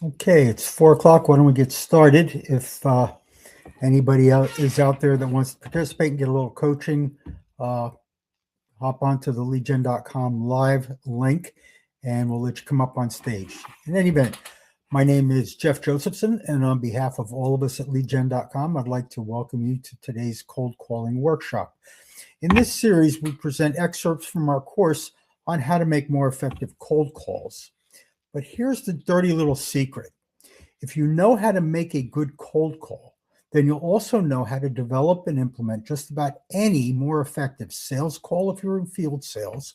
Okay, it's 4 o'clock. Why don't we get started? If anybody is out there that wants to participate and get a little coaching, uh, hop onto the leadgen.com live link and we'll let you come up on stage. In any event, my name is Jeff Josephson, and on behalf of all of us at leadgen.com, I'd like to welcome you to today's cold calling workshop. In this series, we present excerpts from our course on how to make more effective cold calls. But here's the dirty little secret. If you know how to make a good cold call, then you'll also know how to develop and implement just about any more effective sales call if you're in field sales,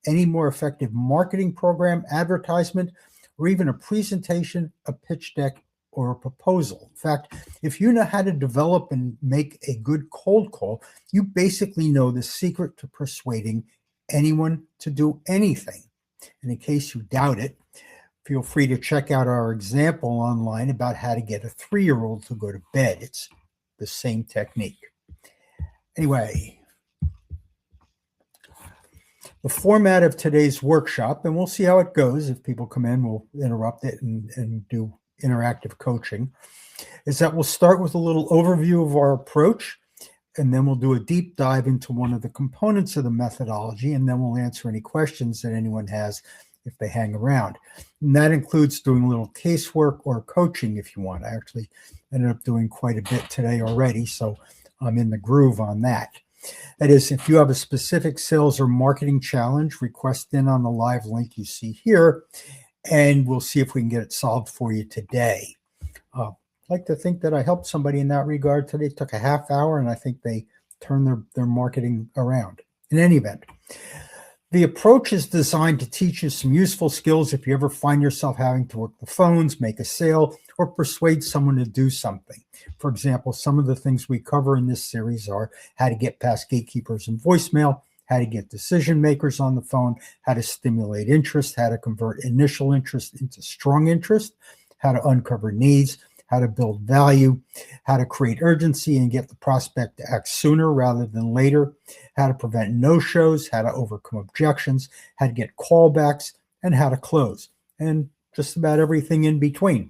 any more effective marketing program, advertisement, or even a presentation, a pitch deck, or a proposal. In fact, if you know how to develop and make a good cold call, you basically know the secret to persuading anyone to do anything. And in case you doubt it, feel free to check out our example online about how to get a 3-year-old to go to bed. It's the same technique. Anyway, the format of today's workshop, and we'll see how it goes. If people come in, we'll interrupt it and do interactive coaching, is that we'll start with a little overview of our approach, and then we'll do a deep dive into one of the components of the methodology, and then we'll answer any questions that anyone has if they hang around. And that includes doing a little casework or coaching if you want. I actually ended up doing quite a bit today already, so I'm in the groove on that. That is, if you have a specific sales or marketing challenge, request in on the live link you see here, and we'll see if we can get it solved for you today. I'd like to think that I helped somebody in that regard today. It took a half hour, and I think they turned their marketing around. In any event, the approach is designed to teach you some useful skills if you ever find yourself having to work the phones, make a sale, or persuade someone to do something. For example, some of the things we cover in this series are how to get past gatekeepers and voicemail, how to get decision makers on the phone, how to stimulate interest, how to convert initial interest into strong interest, how to uncover needs, how to build value, how to create urgency and get the prospect to act sooner rather than later, how to prevent no-shows, how to overcome objections, how to get callbacks, and how to close, and just about everything in between.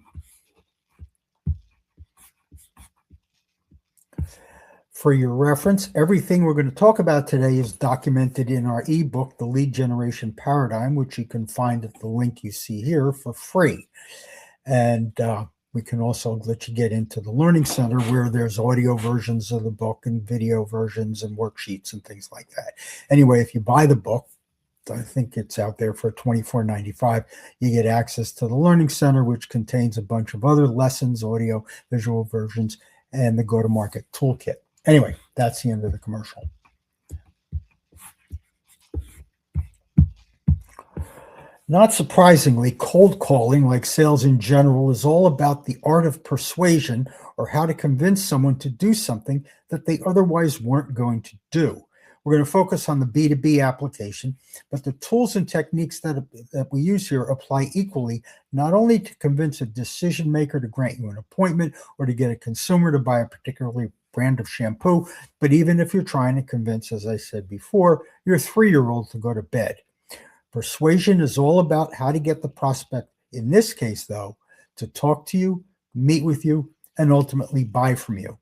For your reference, everything we're going to talk about today is documented in our ebook, The Lead Generation Paradigm, which you can find at the link you see here for free. And we can also let you get into the Learning Center where there's audio versions of the book and video versions and worksheets and things like that. Anyway, if you buy the book, I think it's out there for $24.95. You get access to the Learning Center, which contains a bunch of other lessons, audio, visual versions, and the go-to-market toolkit. Anyway, that's the end of the commercial. Not surprisingly, cold calling, like sales in general, is all about the art of persuasion or how to convince someone to do something that they otherwise weren't going to do. We're going to focus on the B2B application, but the tools and techniques that we use here apply equally, not only to convince a decision maker to grant you an appointment or to get a consumer to buy a particular brand of shampoo, but even if you're trying to convince, as I said before, your 3-year-old to go to bed. Persuasion is all about how to get the prospect, in this case, though, to talk to you, meet with you, and ultimately buy from you.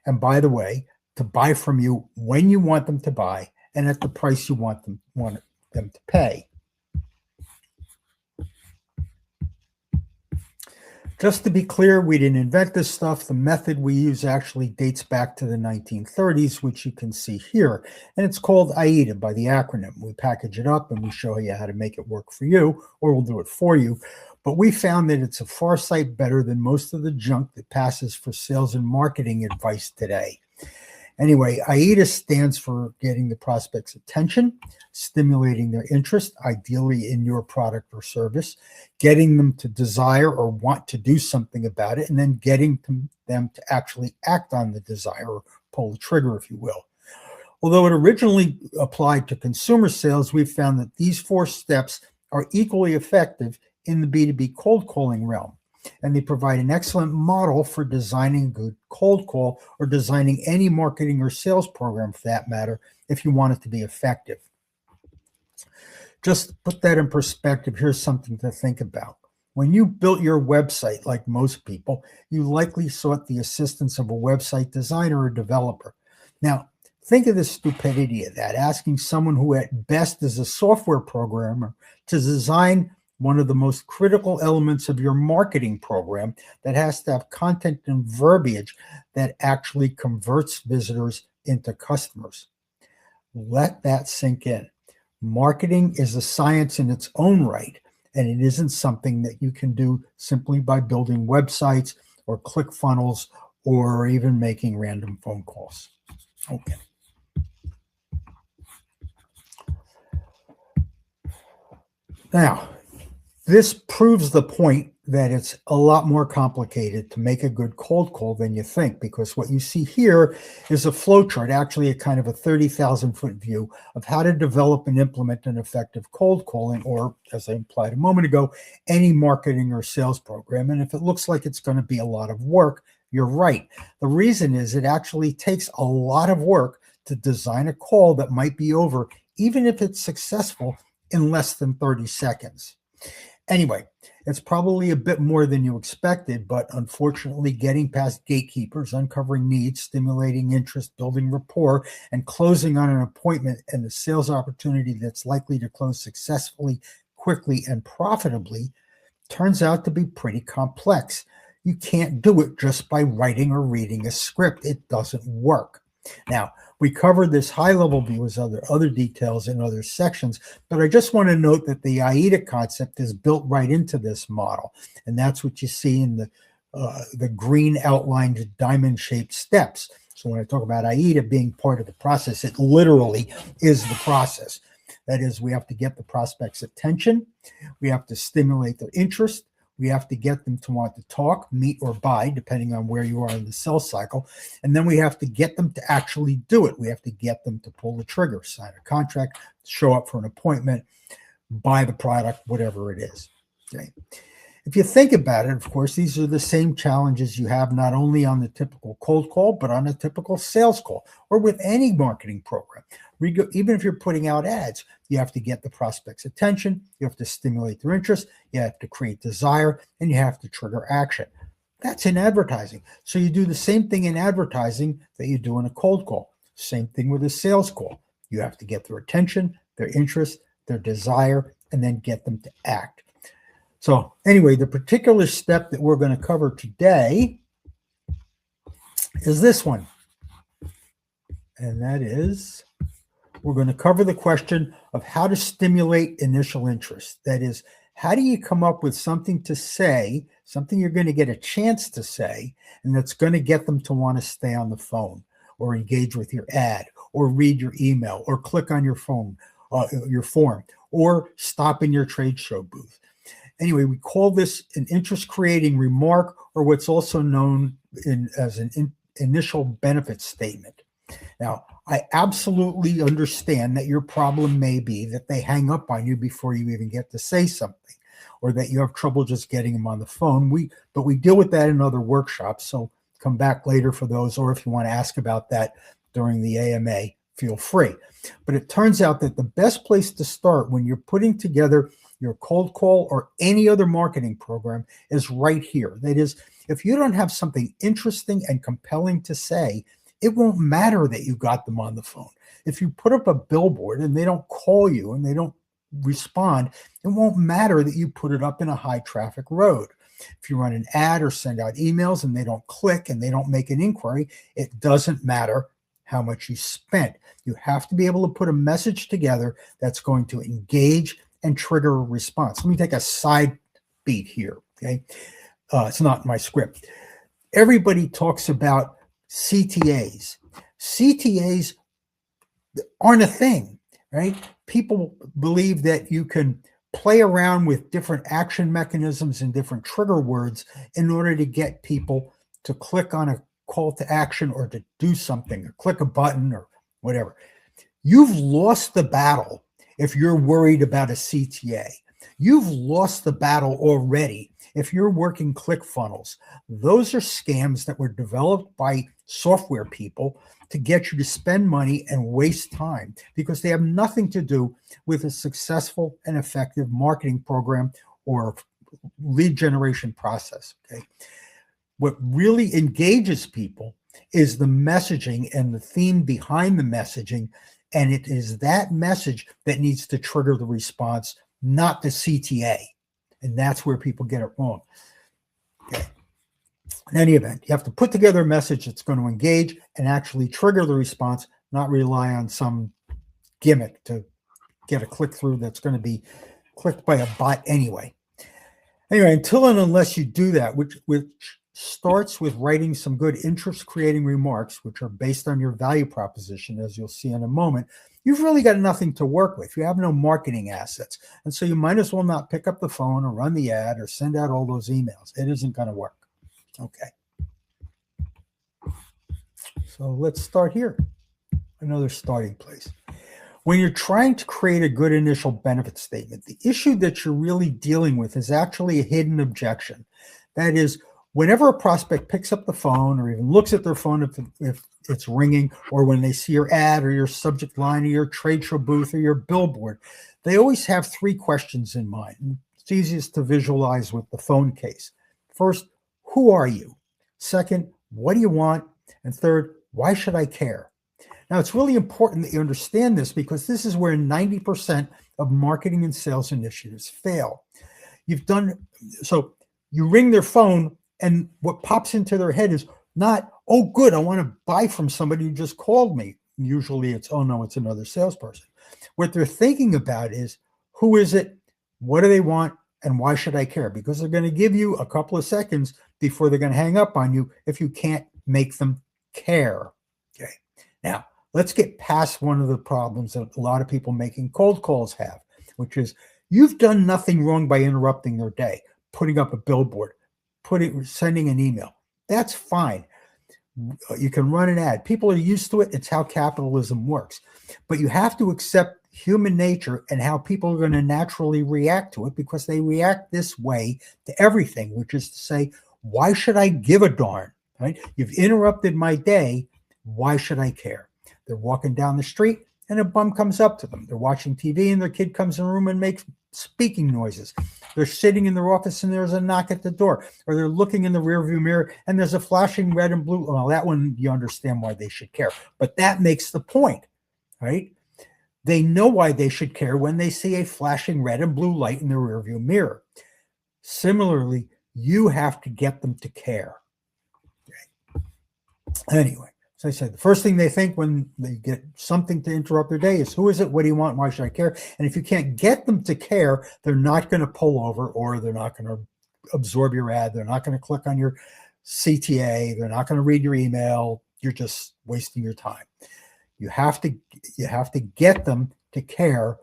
And by the way, to buy from you when you want them to buy and at the price you want them to pay. Just to be clear, we didn't invent this stuff. The method we use actually dates back to the 1930s, which you can see here. And it's called AIDA by the acronym. We package it up and we show you how to make it work for you, or we'll do it for you. But we found that it's a far sight better than most of the junk that passes for sales and marketing advice today. Anyway, AIDA stands for getting the prospect's attention, stimulating their interest, ideally in your product or service, getting them to desire or want to do something about it, and then getting them to actually act on the desire or pull the trigger, if you will. Although it originally applied to consumer sales, we've found that these 4 steps are equally effective in the B2B cold calling realm. And they provide an excellent model for designing a good cold call or designing any marketing or sales program for that matter, if you want it to be effective. Just to put that in perspective, here's something to think about. When you built your website, like most people, you likely sought the assistance of a website designer or developer. Now, think of the stupidity of that, asking someone who at best is a software programmer to design one of the most critical elements of your marketing program that has to have content and verbiage that actually converts visitors into customers. Let that sink in. Marketing is a science in its own right, and it isn't something that you can do simply by building websites or ClickFunnels or even making random phone calls. Okay. Now, this proves the point that it's a lot more complicated to make a good cold call than you think, because what you see here is a flowchart, actually a kind of a 30,000-foot view of how to develop and implement an effective cold calling, or, as I implied a moment ago, any marketing or sales program. And if it looks like it's going to be a lot of work, you're right. The reason is it actually takes a lot of work to design a call that might be over, even if it's successful, in less than 30 seconds. Anyway, it's probably a bit more than you expected, but unfortunately, getting past gatekeepers, uncovering needs, stimulating interest, building rapport, and closing on an appointment and the sales opportunity that's likely to close successfully, quickly, and profitably turns out to be pretty complex. You can't do it just by writing or reading a script. It doesn't work. Now, we covered this high-level view as other details in other sections, but I just want to note that the AIDA concept is built right into this model, and that's what you see in the green outlined diamond-shaped steps. So when I talk about AIDA being part of the process, it literally is the process. That is, we have to get the prospect's attention, we have to stimulate their interest, we have to get them to want to talk, meet, or buy, depending on where you are in the sales cycle. And then we have to get them to actually do it. We have to get them to pull the trigger, sign a contract, show up for an appointment, buy the product, whatever it is. Okay. If you think about it, of course, these are the same challenges you have not only on the typical cold call, but on a typical sales call or with any marketing program. Even if you're putting out ads, you have to get the prospect's attention, you have to stimulate their interest, you have to create desire, and you have to trigger action. That's in advertising. So you do the same thing in advertising that you do in a cold call. Same thing with a sales call. You have to get their attention, their interest, their desire, and then get them to act. So anyway, the particular step that we're going to cover today is this one. And that is, we're going to cover the question of how to stimulate initial interest. That is, how do you come up with something to say, something you're going to get a chance to say, and that's going to get them to want to stay on the phone or engage with your ad or read your email or click on your phone, your form, or stop in your trade show booth. Anyway, we call this an interest-creating remark, or what's also known as an initial benefit statement. Now, I absolutely understand that your problem may be that they hang up on you before you even get to say something, or that you have trouble just getting them on the phone. But we deal with that in other workshops, so come back later for those, or if you want to ask about that during the AMA, feel free. But it turns out that the best place to start when you're putting together your cold call or any other marketing program is right here. That is, if you don't have something interesting and compelling to say, it won't matter that you got them on the phone. If you put up a billboard and they don't call you and they don't respond, it won't matter that you put it up in a high traffic road. If you run an ad or send out emails and they don't click and they don't make an inquiry, it doesn't matter how much you spent. You have to be able to put a message together that's going to engage and trigger a response. Let me take a side beat here, okay? It's not my script. Everybody talks about CTAs. CTAs aren't a thing, right? People believe that you can play around with different action mechanisms and different trigger words in order to get people to click on a call to action or to do something or click a button or whatever. You've lost the battle if you're worried about a CTA. You've lost the battle already if you're working ClickFunnels. Those are scams that were developed by software people to get you to spend money and waste time because they have nothing to do with a successful and effective marketing program or lead generation process. Okay. What really engages people is the messaging and the theme behind the messaging. And it is that message that needs to trigger the response, not the CTA. And that's where people get it wrong. Okay. In any event, you have to put together a message that's going to engage and actually trigger the response, not rely on some gimmick to get a click through that's going to be clicked by a bot anyway. Anyway, until and unless you do that, which starts with writing some good interest-creating remarks, which are based on your value proposition, as you'll see in a moment, you've really got nothing to work with. You have no marketing assets. And so you might as well not pick up the phone or run the ad or send out all those emails. It isn't going to work. Okay. So let's start here. Another starting place. When you're trying to create a good initial benefit statement, the issue that you're really dealing with is actually a hidden objection. That is, whenever a prospect picks up the phone or even looks at their phone if it's ringing, or when they see your ad or your subject line or your trade show booth or your billboard, they always have three questions in mind. It's easiest to visualize with the phone case. First, who are you? Second, what do you want? And third, why should I care? Now, it's really important that you understand this because this is where 90% of marketing and sales initiatives fail. So you ring their phone, and what pops into their head is not, oh, good, I want to buy from somebody who just called me. Usually it's, oh, no, it's another salesperson. What they're thinking about is, who is it? What do they want? And why should I care? Because they're going to give you a couple of seconds before they're going to hang up on you if you can't make them care. Okay. Now, let's get past one of the problems that a lot of people making cold calls have, which is you've done nothing wrong by interrupting their day, putting up a billboard, sending an email. That's fine. You can run an ad. People are used to it. It's how capitalism works. But you have to accept human nature and how people are going to naturally react to it, because they react this way to everything, which is to say, why should I give a darn? Right? You've interrupted my day. Why should I care? They're walking down the street and a bum comes up to them. They're watching TV and their kid comes in the room and makes speaking noises. They're sitting in their office and there's a knock at the door, or they're looking in the rearview mirror and there's a flashing red and blue. Well, that one, you understand why they should care, but that makes the point, right? They know why they should care when they see a flashing red and blue light in the rearview mirror. Similarly, you have to get them to care. Okay. Anyway, as I said, the first thing they think when they get something to interrupt their day is, who is it? What do you want? Why should I care? And if you can't get them to care, they're not going to pull over, or they're not going to absorb your ad. They're not going to click on your CTA. They're not going to read your email. You're just wasting your time. You have to get them to care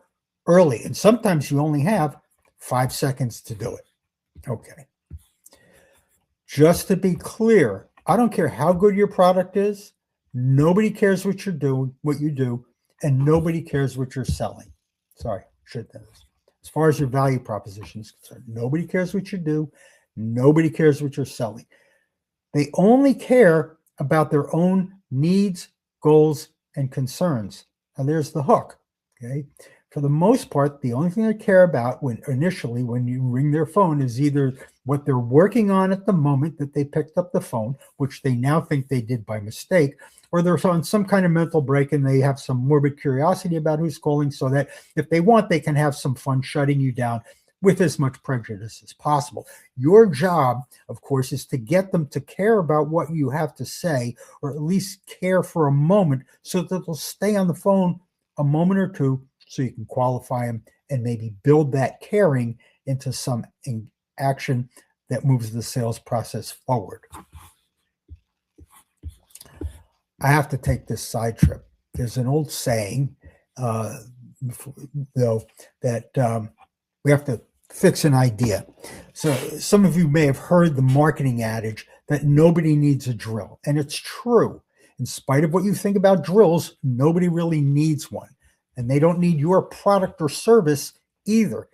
early. And sometimes you only have 5 seconds to do it. Okay. Just to be clear, I don't care how good your product is. Nobody cares what you're doing, what you do, and nobody cares what you're selling. Sorry, should know this. As far as your value proposition is concerned, nobody cares what you do. Nobody cares what you're selling. They only care about their own needs, goals, and concerns. And there's the hook. Okay. For the most part, the only thing they care about when you ring their phone is either what they're working on at the moment that they picked up the phone, which they now think they did by mistake, or they're on some kind of mental break and they have some morbid curiosity about who's calling, so that if they want, they can have some fun shutting you down with as much prejudice as possible. Your job, of course, is to get them to care about what you have to say, or at least care for a moment, so that they'll stay on the phone a moment or two, so you can qualify them and maybe build that caring into some action that moves the sales process forward. I have to take this side trip. There's an old saying, though, that we have to fix an idea. So some of you may have heard the marketing adage that nobody needs a drill. And it's true. In spite of what you think about drills, nobody really needs one. And they don't need your product or service either.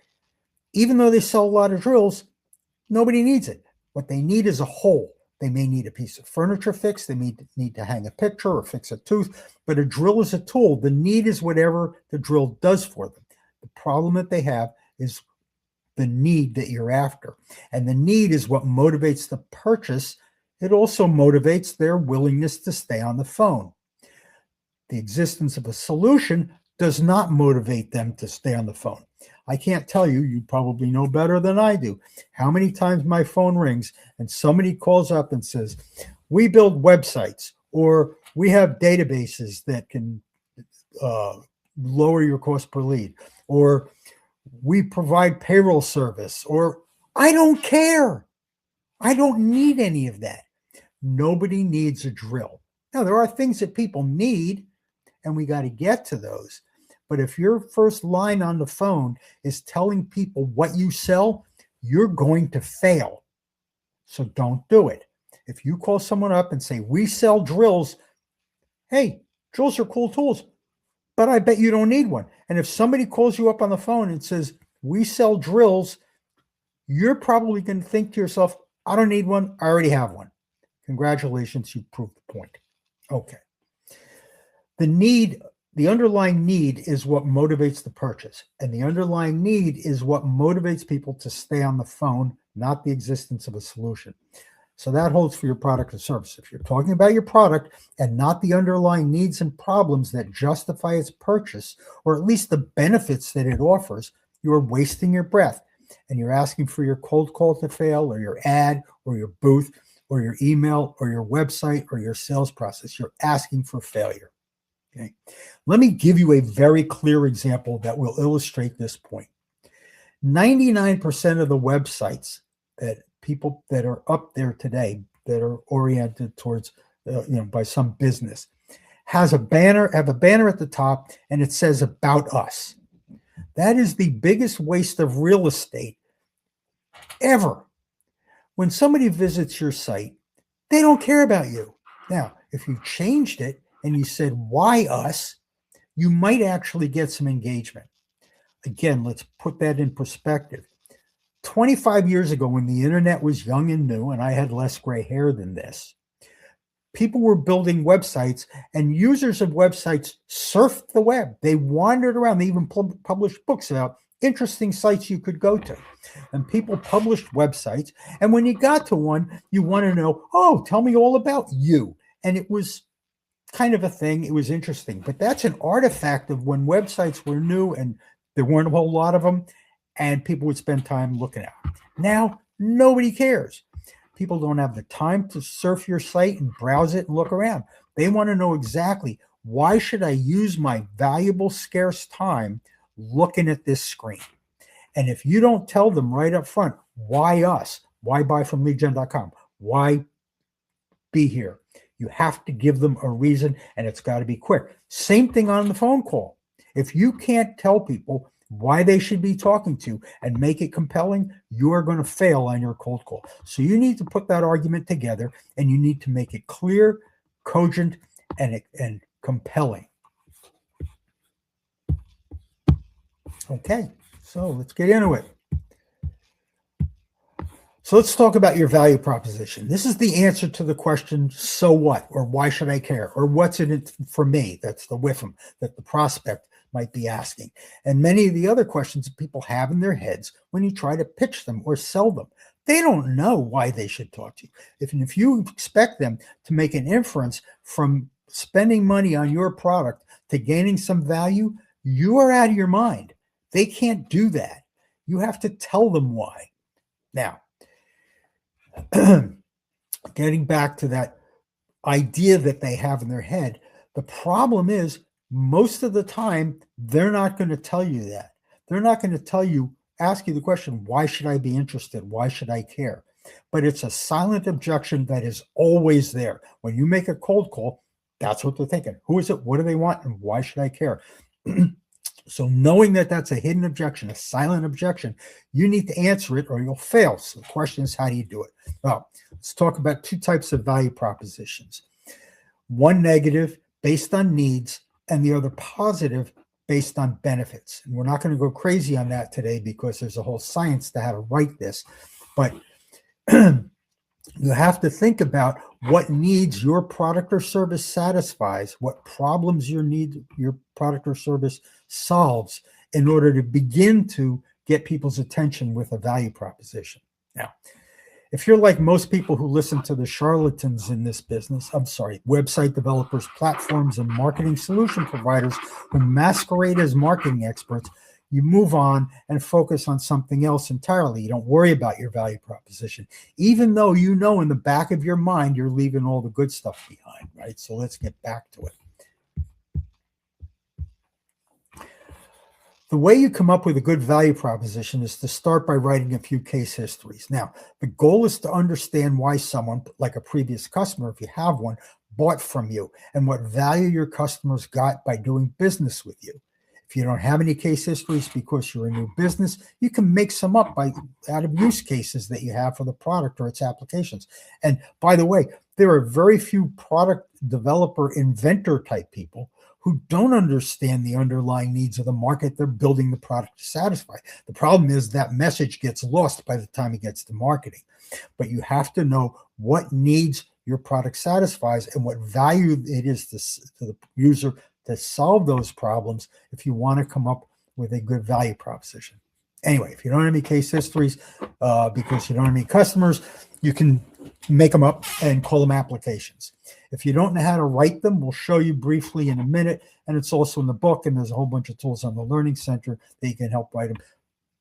Even though they sell a lot of drills, nobody needs it. What they need is a hole. They may need a piece of furniture fixed. They need to hang a picture or fix a tooth. But a drill is a tool. The need is whatever the drill does for them. The problem that they have is the need that you're after. And the need is what motivates the purchase. It also motivates their willingness to stay on the phone. The existence of a solution does not motivate them to stay on the phone. I can't tell you, you probably know better than I do, how many times my phone rings and somebody calls up and says, we build websites, or we have databases that can lower your cost per lead, or we provide payroll service, or I don't care. I don't need any of that. Nobody needs a drill. Now, there are things that people need, and we got to get to those. But if your first line on the phone is telling people what you sell, you're going to fail. So don't do it. If you call someone up and say, we sell drills, hey, drills are cool tools, but I bet you don't need one. And if somebody calls you up on the phone and says, we sell drills, you're probably going to think to yourself, I don't need one. I already have one. Congratulations, you proved the point. Okay. The underlying need is what motivates the purchase. And the underlying need is what motivates people to stay on the phone, not the existence of a solution. So that holds for your product or service. If you're talking about your product and not the underlying needs and problems that justify its purchase, or at least the benefits that it offers, you're wasting your breath. And you're asking for your cold call to fail, or your ad, or your booth, or your email, or your website, or your sales process. You're asking for failure. Okay. Let me give you a very clear example that will illustrate this point. 99% of the websites that people that are up there today that are oriented towards, by some business, have a banner at the top, and it says about us. That is the biggest waste of real estate ever. When somebody visits your site, they don't care about you. Now, if you changed it and you said, why us, you might actually get some engagement. Again, let's put that in perspective. 25 years ago, when the internet was young and new, and I had less gray hair than this, people were building websites, and users of websites surfed the web. They wandered around. They even published books about interesting sites you could go to. And people published websites. And when you got to one, you want to know, oh, tell me all about you. And it was kind of a thing. It was interesting. But that's an artifact of when websites were new and there weren't a whole lot of them, and people would spend time looking at them. Now, nobody cares. People don't have the time to surf your site and browse it and look around. They want to know exactly, why should I use my valuable, scarce time looking at this screen? And if you don't tell them right up front, why us? Why buy from leadgen.com? Why be here? You have to give them a reason, and it's got to be quick. Same thing on the phone call. If you can't tell people why they should be talking to and make it compelling, you are going to fail on your cold call. So you need to put that argument together, and you need to make it clear, cogent, and compelling. Okay, so let's get into it. So let's talk about your value proposition. This is the answer to the question, so what? Or why should I care? Or what's in it for me? That's the WIFM that the prospect might be asking. And many of the other questions that people have in their heads when you try to pitch them or sell them. They don't know why they should talk to you. If you expect them to make an inference from spending money on your product to gaining some value, you are out of your mind. They can't do that. You have to tell them why. Now, getting back to that idea that they have in their head, the problem is most of the time, they're not going to tell you that. They're not going to ask you the question, why should I be interested? Why should I care? But it's a silent objection that is always there. When you make a cold call, that's what they're thinking. Who is it? What do they want? And why should I care? So knowing that that's a hidden objection, a silent objection, you need to answer it or you'll fail. So the question is, how do you do it? Well, let's talk about two types of value propositions. One negative, based on needs, and the other positive, based on benefits. And we're not going to go crazy on that today because there's a whole science to how to write this. But you have to think about what needs your product or service satisfies, what problems your product or service solves in order to begin to get people's attention with a value proposition. Now, if you're like most people who listen to the charlatans in this business, website developers, platforms, and marketing solution providers who masquerade as marketing experts, you move on and focus on something else entirely. You don't worry about your value proposition, even though you know in the back of your mind you're leaving all the good stuff behind, right? So let's get back to it. The way you come up with a good value proposition is to start by writing a few case histories. Now, the goal is to understand why someone, like a previous customer, if you have one, bought from you and what value your customers got by doing business with you. If you don't have any case histories because you're a new business, you can make some up out of use cases that you have for the product or its applications. And by the way, there are very few product developer, inventor type people who don't understand the underlying needs of the market they're building the product to satisfy. The problem is that message gets lost by the time it gets to marketing. But you have to know what needs your product satisfies and what value it is to the user to solve those problems if you want to come up with a good value proposition. Anyway, if you don't have any case histories because you don't have any customers, you can make them up and call them applications. If you don't know how to write them, we'll show you briefly in a minute, and it's also in the book, and there's a whole bunch of tools on the Learning Center that you can help write them.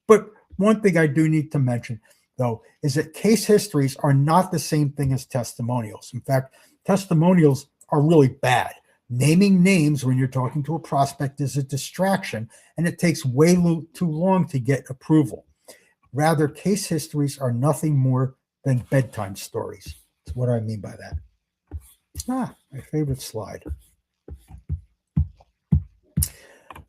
But one thing I do need to mention, though, is that case histories are not the same thing as testimonials. In fact, testimonials are really bad. Naming names when you're talking to a prospect is a distraction, and it takes way too long to get approval. Rather, case histories are nothing more than bedtime stories. That's what I mean by that. My favorite slide.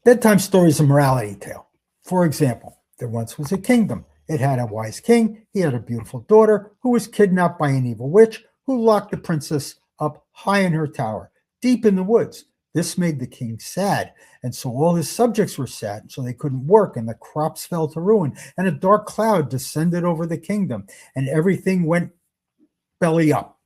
Bedtime story is a morality tale. For example, there once was a kingdom. It had a wise king. He had a beautiful daughter who was kidnapped by an evil witch who locked the princess up high in her tower, deep in the woods. This made the king sad, and so all his subjects were sad, so they couldn't work, and the crops fell to ruin, and a dark cloud descended over the kingdom, and everything went belly up.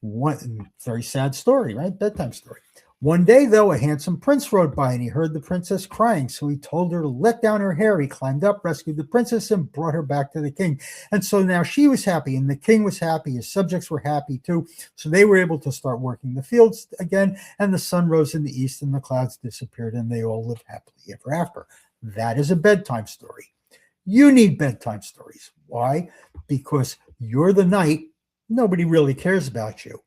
One very sad story, right? Bedtime story. One day, though, a handsome prince rode by, and he heard the princess crying, so he told her to let down her hair. He climbed up, rescued the princess, and brought her back to the king. And so now she was happy, and the king was happy. His subjects were happy, too. So they were able to start working the fields again, and the sun rose in the east, and the clouds disappeared, and they all lived happily ever after. That is a bedtime story. You need bedtime stories. Why? Because you're the knight. Nobody really cares about you.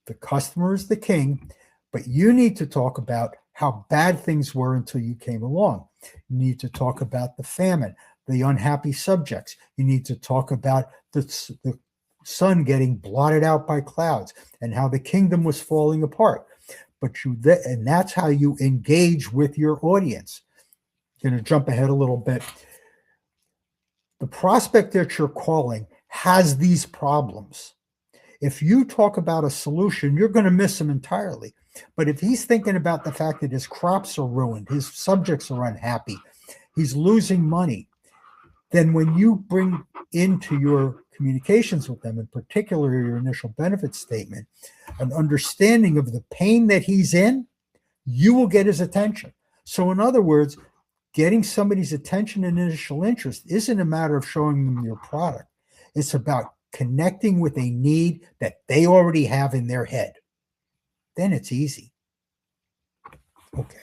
The customer is the king. But you need to talk about how bad things were until you came along. You need to talk about the famine, the unhappy subjects. You need to talk about the sun getting blotted out by clouds and how the kingdom was falling apart. And that's how you engage with your audience. I'm going to jump ahead a little bit. The prospect that you're calling has these problems. If you talk about a solution, you're going to miss him entirely. But if he's thinking about the fact that his crops are ruined, his subjects are unhappy, he's losing money, then when you bring into your communications with them, in particular your initial benefit statement, an understanding of the pain that he's in, you will get his attention. So in other words, getting somebody's attention and initial interest isn't a matter of showing them your product. It's about connecting with a need that they already have in their head. Then it's easy. Okay.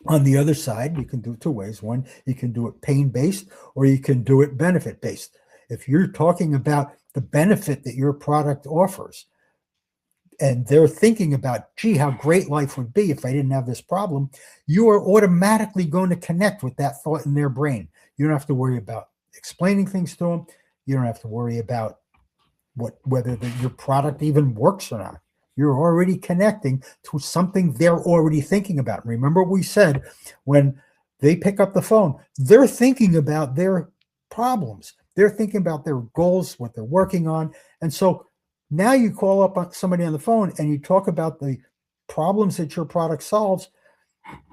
On the other side, you can do it two ways. One, you can do it pain-based or you can do it benefit-based. If you're talking about the benefit that your product offers and they're thinking about, gee, how great life would be if I didn't have this problem, you are automatically going to connect with that thought in their brain. You don't have to worry about explaining things to them. You don't have to worry about whether your product even works or not. You're already connecting to something they're already thinking about. Remember we said when they pick up the phone, they're thinking about their problems. They're thinking about their goals, what they're working on. And so now you call up on somebody on the phone and you talk about the problems that your product solves.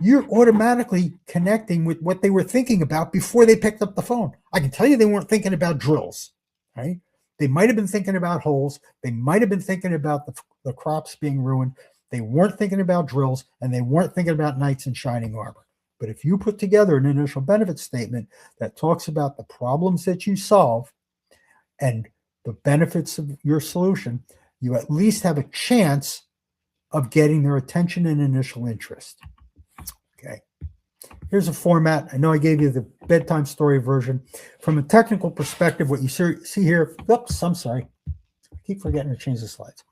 You're automatically connecting with what they were thinking about before they picked up the phone. I can tell you they weren't thinking about drills, right? They might have been thinking about holes. They might have been thinking about the crops being ruined. They weren't thinking about drills, and they weren't thinking about knights in shining armor. But if you put together an initial benefit statement that talks about the problems that you solve and the benefits of your solution, you at least have a chance of getting their attention and initial interest. Okay. Here's a format. I know I gave you the bedtime story version. From a technical perspective, what you see here, oops, I'm sorry. I keep forgetting to change the slides.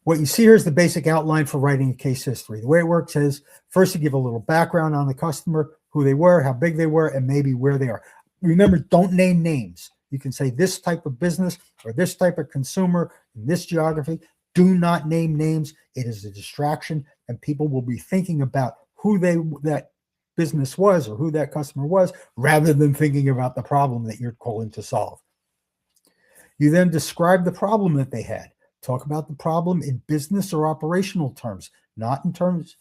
What you see here is the basic outline for writing a case history. The way it works is first you give a little background on the customer, who they were, how big they were, and maybe where they are. Remember, don't name names. You can say this type of business or this type of consumer in this geography. Do not name names. It is a distraction, and people will be thinking about who that business was or who that customer was rather than thinking about the problem that you're calling to solve. You then describe the problem that they had. Talk about the problem in business or operational terms, not in terms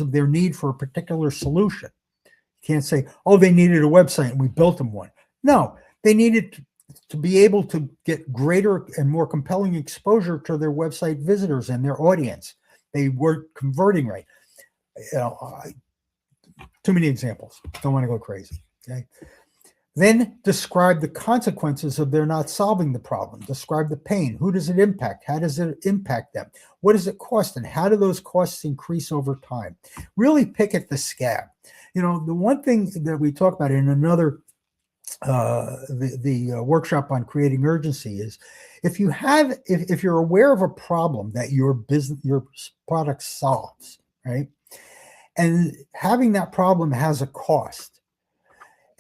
of their need for a particular solution. You can't say, oh, they needed a website and we built them one. No, they needed to be able to get greater and more compelling exposure to their website visitors and their audience. They weren't converting right. Too many examples. Don't want to go crazy. Okay. Then describe the consequences of their not solving the problem. Describe the pain. Who does it impact? How does it impact them? What does it cost? And how do those costs increase over time? Really pick at the scab. The one thing that we talk about in another workshop on creating urgency is if you're aware of a problem that your product solves, right? And having that problem has a cost.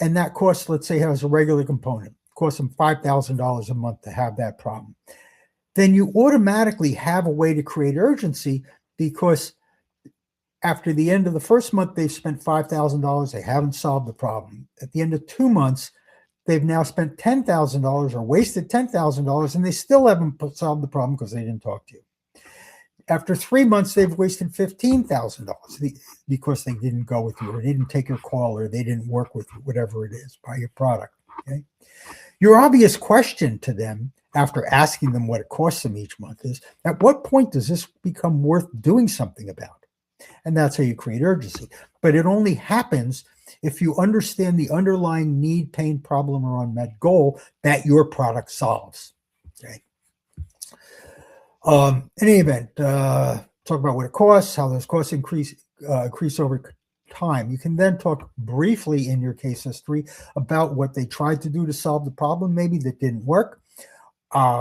And that cost, let's say, has a regular component. It costs them $5,000 a month to have that problem. Then you automatically have a way to create urgency because after the end of the first month, they've spent $5,000. They haven't solved the problem. At the end of 2 months, they've now spent $10,000 or wasted $10,000, and they still haven't solved the problem because they didn't talk to you. After 3 months, they've wasted $15,000 because they didn't go with you or they didn't take your call or they didn't work with you, whatever it is, buy your product. Okay? Your obvious question to them after asking them what it costs them each month is, at what point does this become worth doing something about? And that's how you create urgency. But it only happens if you understand the underlying need, pain, problem, or unmet goal that your product solves. Okay. In any event, talk about what it costs, how those costs increase over time. You can then talk briefly in your case history about what they tried to do to solve the problem, maybe that didn't work,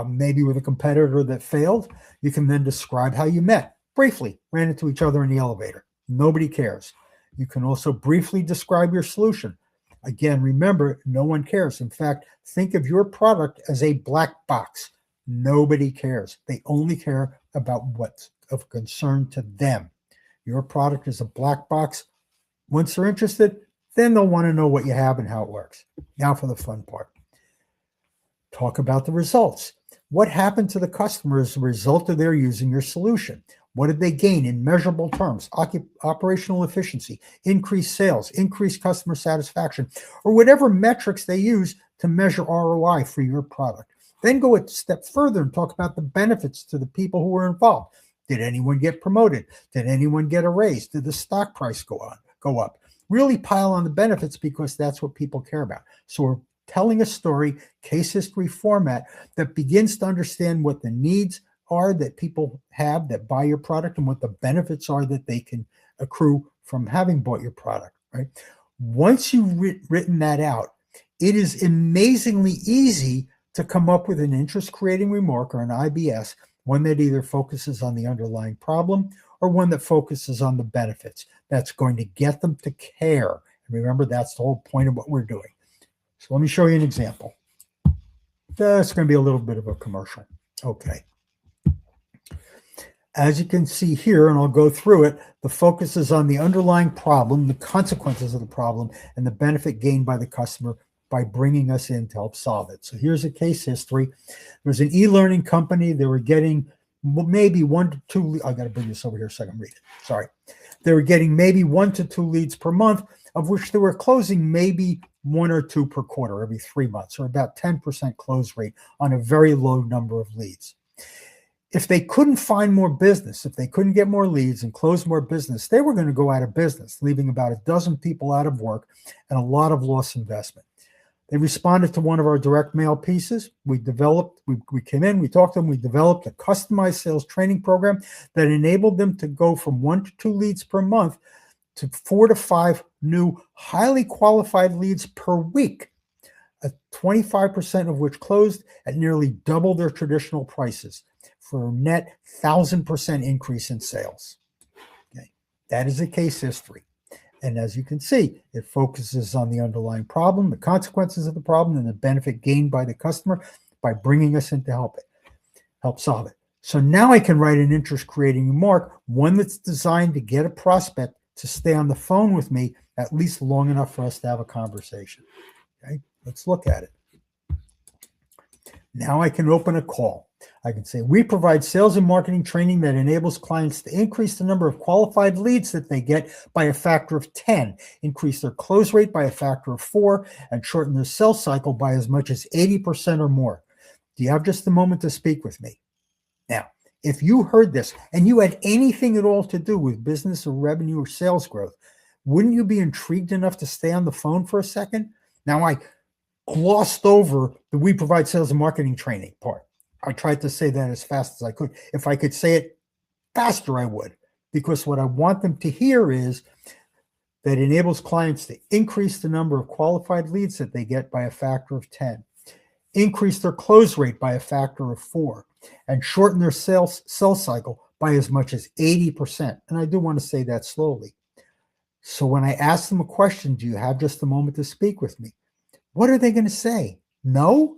maybe with a competitor that failed. You can then describe how you met. Briefly, ran into each other in the elevator. Nobody cares. You can also briefly describe your solution. Again, remember, no one cares. In fact, think of your product as a black box. Nobody cares. They only care about what's of concern to them. Your product is a black box. Once they're interested, then they'll want to know what you have and how it works. Now for the fun part. Talk about the results. What happened to the customer as a result of their using your solution? What did they gain in measurable terms? Operational efficiency, increased sales, increased customer satisfaction, or whatever metrics they use to measure ROI for your product. Then go a step further and talk about the benefits to the people who were involved. Did anyone get promoted? Did anyone get a raise? Did the stock price go up? Really pile on the benefits because that's what people care about. So we're telling a story, case history format that begins to understand what the needs are that people have that buy your product and what the benefits are that they can accrue from having bought your product, right? Once you've written that out, it is amazingly easy to come up with an interest-creating remark or an IBS, one that either focuses on the underlying problem or one that focuses on the benefits. That's going to get them to care. And remember, that's the whole point of what we're doing. So let me show you an example. That's going to be a little bit of a commercial. Okay. As you can see here, and I'll go through it, the focus is on the underlying problem, the consequences of the problem, and the benefit gained by the customer by bringing us in to help solve it. So here's a case history. There's an e-learning company. They were getting maybe 1 to 2. I got to bring this over here so I can read it. Sorry. They were getting maybe 1 to 2 leads per month, of which they were closing maybe 1 or 2 per quarter, every 3 months, or about 10% close rate on a very low number of leads. if they couldn't find more business, if they couldn't get more leads and close more business, they were going to go out of business, leaving about a dozen people out of work and a lot of lost investment. They responded to one of our direct mail pieces. We came in, we talked to them, we developed a customized sales training program that enabled them to go from 1 to 2 leads per month to 4 to 5 new highly qualified leads per week, 25% of which closed at nearly double their traditional prices for a net 1,000% increase in sales. Okay. That is a case history. And as you can see, it focuses on the underlying problem, the consequences of the problem, and the benefit gained by the customer by bringing us in to help solve it. So now I can write an interest-creating remark, one that's designed to get a prospect to stay on the phone with me at least long enough for us to have a conversation. Okay, let's look at it. Now I can open a call. I can say, we provide sales and marketing training that enables clients to increase the number of qualified leads that they get by a factor of 10, increase their close rate by a factor of 4, and shorten their sales cycle by as much as 80% or more. Do you have just a moment to speak with me? Now, if you heard this and you had anything at all to do with business or revenue or sales growth, wouldn't you be intrigued enough to stay on the phone for a second? Now, I glossed over the we provide sales and marketing training part. I tried to say that as fast as I could. If I could say it faster, I would, because what I want them to hear is that it enables clients to increase the number of qualified leads that they get by a factor of 10, increase their close rate by a factor of 4, and shorten their sales cycle by as much as 80%. And I do want to say that slowly. So when I ask them a question, do you have just a moment to speak with me? What are they going to say? No?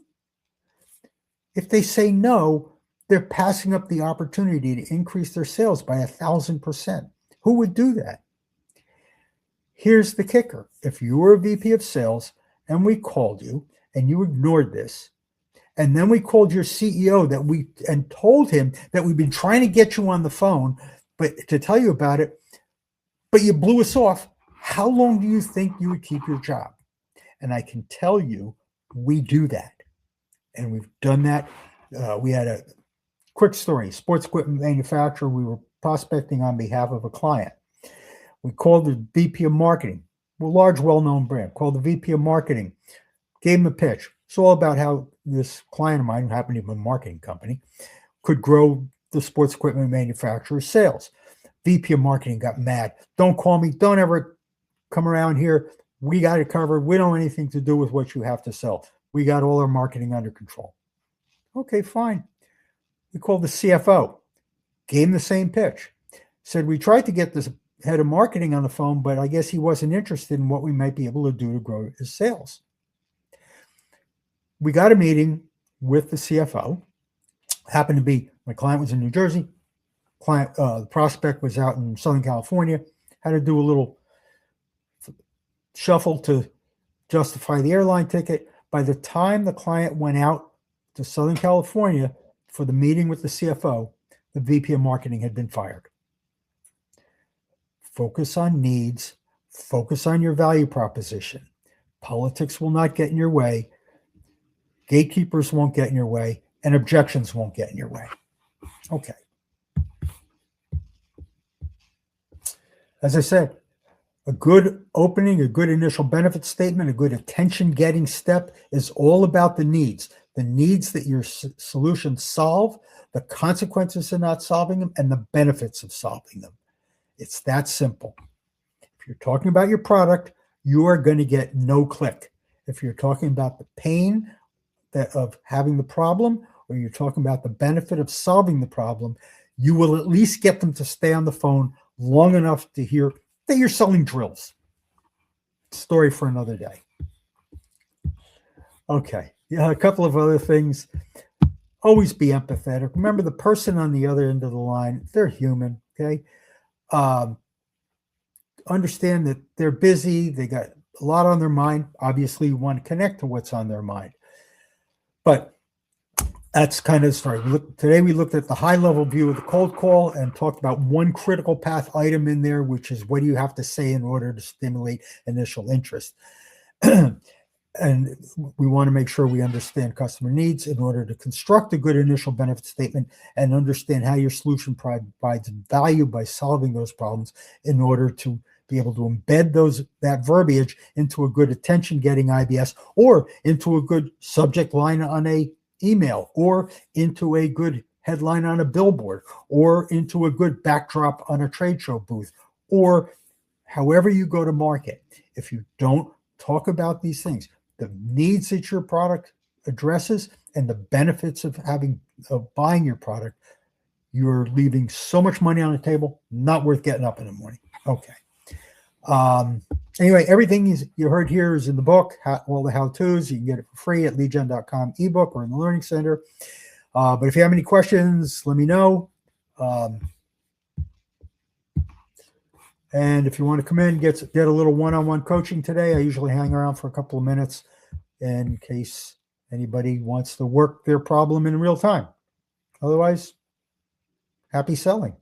If they say no, they're passing up the opportunity to increase their sales by 1,000%. Who would do that? Here's the kicker. If you were a VP of sales and we called you and you ignored this, and then we called your CEO and told him that we've been trying to get you on the phone, but to tell you about it, but you blew us off, how long do you think you would keep your job? And I can tell you, we do that. And we've done that. We had a quick story, sports equipment manufacturer. We were prospecting on behalf of a client. We called the VP of marketing, a large, well-known brand, called the VP of marketing, gave him a pitch. It's all about how this client of mine, who happened to be a marketing company, could grow the sports equipment manufacturer's sales. VP of marketing got mad. Don't call me. Don't ever come around here. We got it covered. We don't have anything to do with what you have to sell. We got all our marketing under control. Okay, fine. We called the CFO, gave him the same pitch. Said, we tried to get this head of marketing on the phone, but I guess he wasn't interested in what we might be able to do to grow his sales. We got a meeting with the CFO. Happened to be, my client was in New Jersey. The prospect was out in Southern California. Had to do a little shuffle to justify the airline ticket. By the time the client went out to Southern California for the meeting with the CFO, the VP of marketing had been fired. Focus on needs. Focus on your value proposition. Politics will not get in your way. Gatekeepers won't get in your way. And objections won't get in your way. Okay. As I said, a good opening, a good initial benefit statement, a good attention-getting step is all about the needs that your solutions solve, the consequences of not solving them, and the benefits of solving them. It's that simple. If you're talking about your product, you are going to get no click. If you're talking about the pain of having the problem, or you're talking about the benefit of solving the problem, you will at least get them to stay on the phone long enough to hear that you're selling drills. Story for another day. Okay. Yeah, a couple of other things. Always be empathetic. Remember, the person on the other end of the line, they're human. Okay. Understand that they're busy. They got a lot on their mind. Obviously, you want to connect to what's on their mind. But that's kind of the story. Today we looked at the high-level view of the cold call and talked about one critical path item in there, which is what do you have to say in order to stimulate initial interest. And we want to make sure we understand customer needs in order to construct a good initial benefit statement and understand how your solution provides value by solving those problems in order to be able to embed that verbiage into a good attention-getting IBS or into a good subject line on a email or into a good headline on a billboard or into a good backdrop on a trade show booth or however you go to market. If you don't talk about these things, the needs that your product addresses and the benefits of buying your product, you're leaving so much money on the table, not worth getting up in the morning. Okay. Anyway, everything you heard here is in the book, all the how-tos. You can get it for free at leadgen.com ebook or in the Learning Center. But if you have any questions, let me know. And if you want to come in, get a little one-on-one coaching today, I usually hang around for a couple of minutes in case anybody wants to work their problem in real time. Otherwise, happy selling.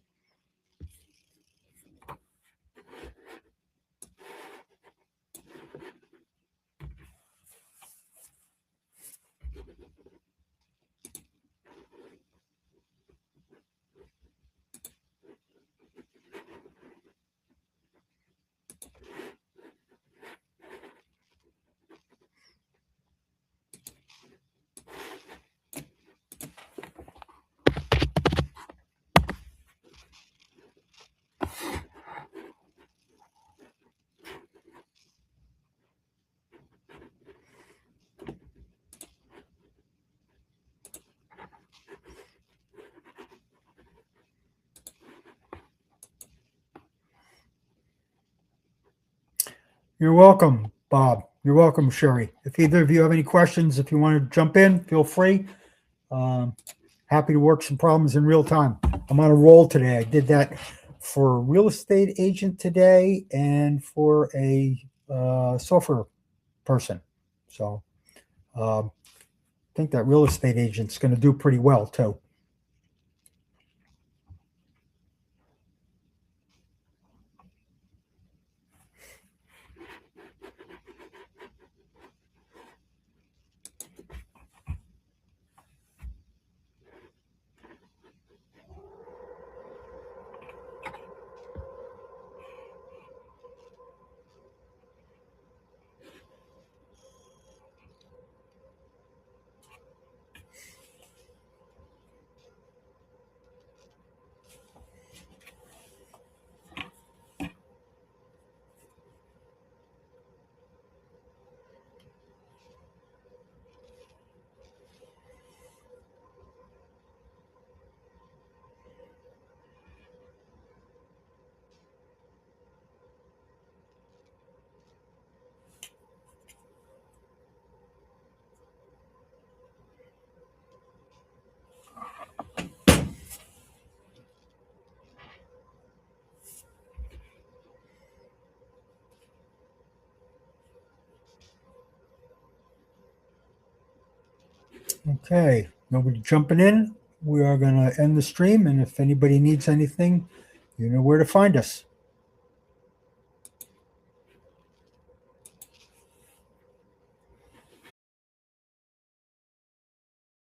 You're welcome, Bob. You're welcome, Sherry. If either of you have any questions, if you want to jump in, feel free. Happy to work some problems in real time. I'm on a roll today. I did that for a real estate agent today and for a software person. So I think that real estate agent's going to do pretty well too. Okay, nobody jumping in. We are going to end the stream, and if anybody needs anything, you know where to find us.